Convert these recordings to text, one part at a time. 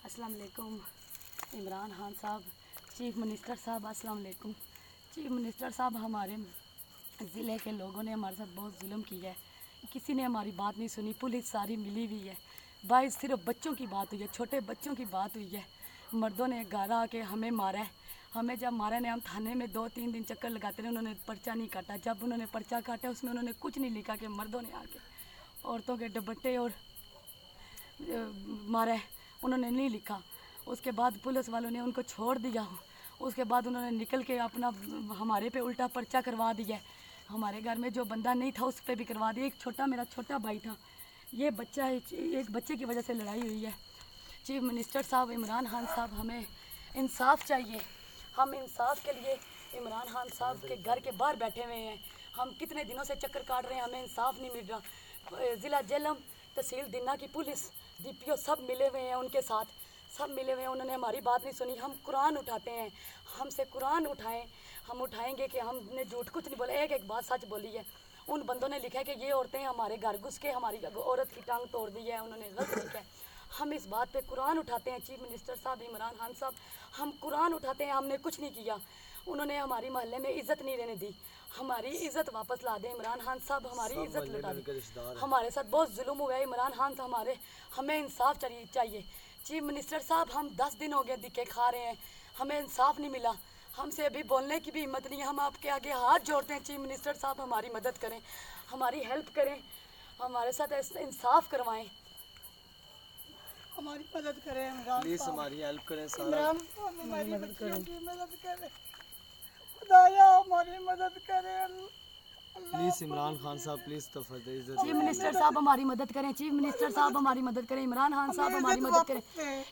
अस्सलाम वालेकुम इमरान खान साहब, चीफ मिनिस्टर साहब, अस्सलाम वालेकुम। चीफ मिनिस्टर साहब, हमारे ज़िले के लोगों ने हमारे साथ बहुत जुल्म किया है, किसी ने हमारी बात नहीं सुनी, पुलिस सारी मिली हुई है। भाई सिर्फ बच्चों की बात हुई है, छोटे बच्चों की बात हुई है। मर्दों ने घर आके हमें मारा है। हमें जब मारा ने हम थाने में 2-3 दिन चक्कर लगाते रहे, उन्होंने पर्चा नहीं काटा। जब उन्होंने पर्चा काटा उसमें उन्होंने कुछ नहीं लिखा कि मर्दों ने आके औरतों के दुपट्टे और मारा है, उन्होंने नहीं लिखा। उसके बाद पुलिस वालों ने उनको छोड़ दिया। उसके बाद उन्होंने निकल के अपना हमारे पे उल्टा पर्चा करवा दिया। हमारे घर में जो बंदा नहीं था उस पर भी करवा दिया। एक मेरा छोटा भाई था, ये बच्चा, एक बच्चे की वजह से लड़ाई हुई है। चीफ मिनिस्टर साहब, इमरान खान साहब, हमें इंसाफ चाहिए। हम इंसाफ के लिए इमरान खान साहब के घर के बाहर बैठे हुए हैं। हम कितने दिनों से चक्कर काट रहे हैं, हमें इंसाफ नहीं मिल रहा। ज़िला जेलम, तहसील दिन्ना की पुलिस, DPO सब मिले हुए हैं, उनके साथ सब मिले हुए हैं। उन्होंने हमारी बात नहीं सुनी। हम कुरान उठाते हैं, हमसे कुरान उठाएं, हम उठाएंगे कि हमने झूठ कुछ नहीं बोला। एक बात सच बोली है। उन बंदों ने लिखा है कि ये औरतें हमारे घर घुस के हमारी औरत की टांग तोड़ दी है, उन्होंने गलत लिखा है। हम इस बात पे कुरान उठाते हैं। चीफ मिनिस्टर साहब, इमरान खान साहब, हम कुरान उठाते हैं। हमने कुछ नहीं किया। उन्होंने हमारी मोहल्ले में इज़्ज़त नहीं रहने दी। हमारी इज़्ज़त वापस ला दें इमरान खान साहब, हमारी इज़्ज़त लौटा दें। हमारे साथ बहुत जुल्म हुआ है इमरान खान साहब, हमें इंसाफ चाहिए। चीफ मिनिस्टर साहब, हम 10 दिन हो गए धक्के खा रहे हैं, हमें इंसाफ नहीं मिला। हमसे अभी बोलने की भी हिम्मत नहीं है। हम आपके आगे हाथ जोड़ते हैं। चीफ मिनिस्टर साहब, हमारी मदद करें, हमारी हेल्प करें, हमारे साथ इंसाफ करवाएं, हमारी मदद करें। प्लीज़ हमारी हेल्प करें, हमारी मदद करें, खुदाया हमारी मदद करें। प्लीज़ इमरान खान साहब, प्लीज़ चीफ मिनिस्टर साहब हमारी मदद करें। चीफ मिनिस्टर साहब हमारी मदद करें। इमरान खान साहब हमारी मदद करें।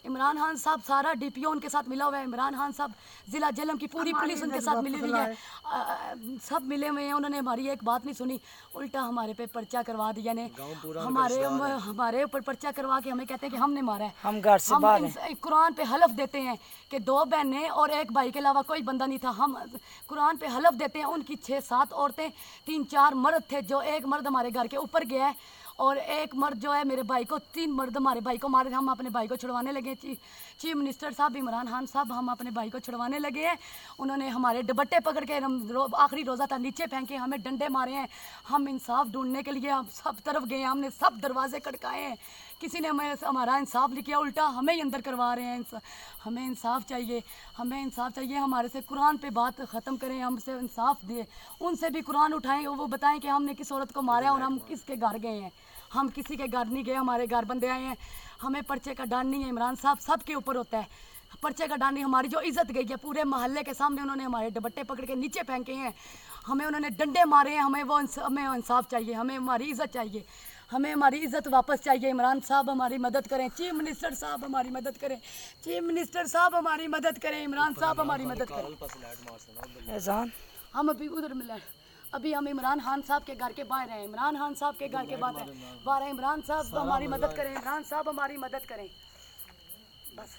इमरान खान साहब, सारा DPO उनके साथ मिला हुआ है। इमरान खान साहब, ज़िला जेलम की पूरी पुलिस उनके साथ मिली हुई है, सब मिले हुए हैं। उन्होंने हमारी एक बात नहीं सुनी, उल्टा हमारे पे पर्चा करवा दिया ने। हमारे ऊपर पर्चा करवा के हमें कहते हैं कि हमने मारा है। हम घर से बाहर हैं। कुरान पे हलफ देते हैं कि 2 बहनें और 1 भाई के अलावा कोई बंदा नहीं था। हम कुरान पे हलफ देते हैं। उनकी 6-7 औरतें, 3-4 मर्द थे, जो एक मर्द हमारे घर के ऊपर गया है और एक मर्द जो है मेरे भाई को, 3 मर्द हमारे भाई को मारे। हम अपने भाई को छुड़वाने लगे। चीफ मिनिस्टर साहब, इमरान खान साहब, हम अपने भाई को छुड़वाने लगे हैं। उन्होंने हमारे दुपट्टे पकड़ के, आखिरी रोज़ा था, नीचे फेंके, हमें डंडे मारे हैं। हम इंसाफ ढूंढने के लिए हम सब तरफ गए, हमने सब दरवाजे खटकाए हैं, किसी ने हमारा इंसाफ नहीं किया, उल्टा हमें ही अंदर करवा रहे हैं। हमें इंसाफ चाहिए, हमें इंसाफ चाहिए। हमारे से कुरान पे बात ख़त्म करें, हमसे इंसाफ दिए, उनसे भी कुरान उठाएं, वो बताएं कि हमने किस औरत को मारा और हम किसके घर गए हैं। हम किसी के घर नहीं गए, हमारे घर बंदे आए हैं। हमें पर्चे का डर नहीं है। इमरान साहब, सब के ऊपर होता है पर्चे का डर नहीं। हमारी जो इज़्ज़त गई है, पूरे मोहल्ले के सामने उन्होंने हमारे दुपट्टे पकड़ के नीचे फेंके हैं, हमें उन्होंने डंडे मारे हैं। हमें इंसाफ चाहिए, हमें हमारी इज़्ज़त चाहिए, हमें हमारी इज़्ज़त वापस चाहिए। इमरान साहब हमारी मदद करें। चीफ मिनिस्टर साहब हमारी मदद करें। चीफ मिनिस्टर साहब हमारी मदद करें। इमरान साहब हमारी मदद करें। हम अभी उधर मिले, अभी हम इमरान खान साहब के घर के बाहर हैं। इमरान खान साहब के घर के बाहर हैं। इमरान साहब हमारी मदद करें। इमरान साहब हमारी मदद करें। बस